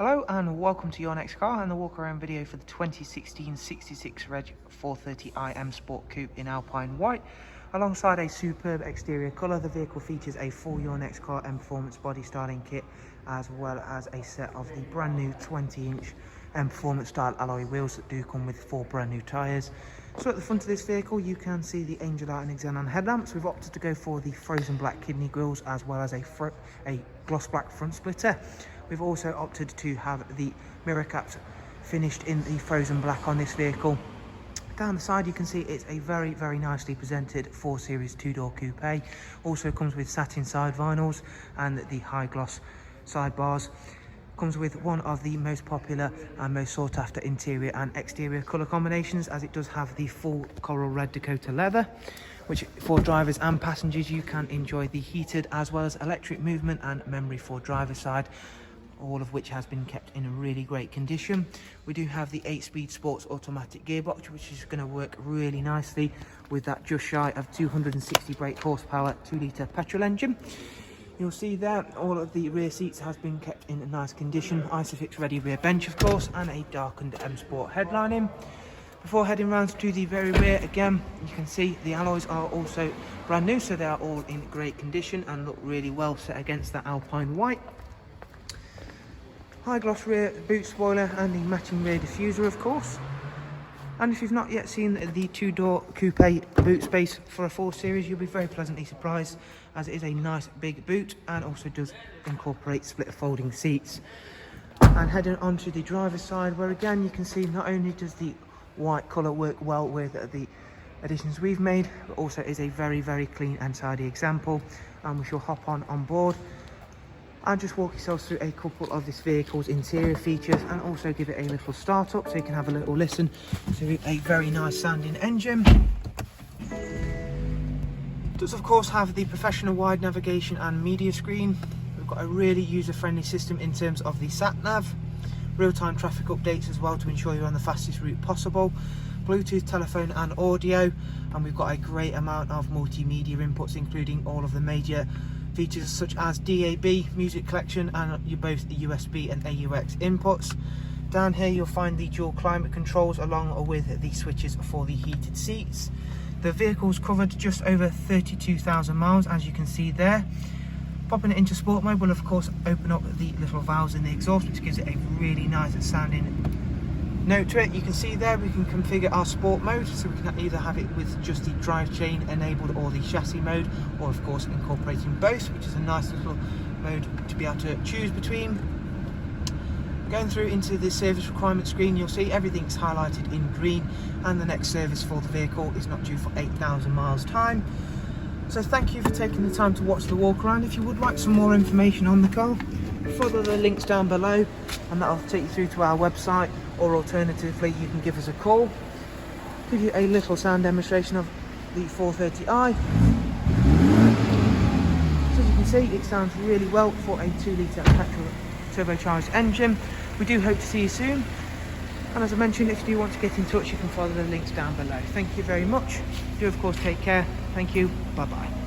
Hello and welcome to your next car and the walk around video for the 2016 66 Reg 430i M Sport Coupe in Alpine White. Alongside a superb exterior colour, the vehicle features a full Your Next Car Mperformance body styling kit, as well as a set of the brand new 20-inch Mperformance style alloy wheels that do come with 4 brand new tyres. So at the front of this vehicle you can see the angel light and xenon headlamps. We've opted to go for the frozen black kidney grills, as well as a gloss black front splitter. We've also opted to have the mirror caps finished in the frozen black on this vehicle. Down the side you can see it's a very nicely presented 4 Series 2-door coupe. Also comes with satin side vinyls and the high gloss sidebars. Comes with one of the most popular and most sought after interior and exterior colour combinations, as it does have the full coral red Dakota leather, which for drivers and passengers you can enjoy the heated as well as electric movement and memory for driver's side, all of which has been kept in a really great condition. We do have the 8-speed sports automatic gearbox, which is going to work really nicely with that just shy of 260 brake horsepower 2-litre petrol engine. You'll see there all of the rear seats has been kept in a nice condition. Isofix ready rear bench of course, and a darkened M Sport headlining. Before heading round to the very rear, again you can see the alloys are also brand new, so they are all in great condition and look really well set against that Alpine White. High gloss rear boot spoiler and the matching rear diffuser of course. And if you've not yet seen the 2-door coupe boot space for a 4 Series, you'll be very pleasantly surprised, as it is a nice big boot and also does incorporate split folding seats. And heading onto the driver's side, where again you can see not only does the white colour work well with the additions we've made, but also is a very clean and tidy example. And we shall hop on board and just walk yourselves through a couple of this vehicle's interior features, and also give it a little start up so you can have a little listen to a very nice sounding engine. It does of course have the professional wide navigation and media screen. We've got a really user-friendly system in terms of the sat nav, real-time traffic updates as well to ensure you're on the fastest route possible, Bluetooth, telephone and audio, and we've got a great amount of multimedia inputs, including all of the major features such as DAB, music collection, and both the USB and AUX inputs. Down here you'll find the dual climate controls along with the switches for the heated seats. The vehicle's covered just over 32,000 miles, as you can see there. Popping it into sport mode will of course open up the little valves in the exhaust, which gives it a really nice sounding note to it. You can see there we can configure our sport mode, so we can either have it with just the drivetrain enabled or the chassis mode, or of course incorporating both, which is a nice little mode to be able to choose between. Going through into the service requirement screen, you'll see everything's highlighted in green, and the next service for the vehicle is not due for 8,000 miles time. So thank you for taking the time to watch the walk around. If you would like some more information on the car, follow the links down below and that'll take you through to our website, or alternatively you can give us a call. Give you a little sound demonstration of the 430i. So as you can see, it sounds really well for a 2-litre petrol turbocharged engine. We do hope to see you soon, and as I mentioned, if you do want to get in touch you can follow the links down below. Thank you very much. Do of course take care. Thank you. Bye bye.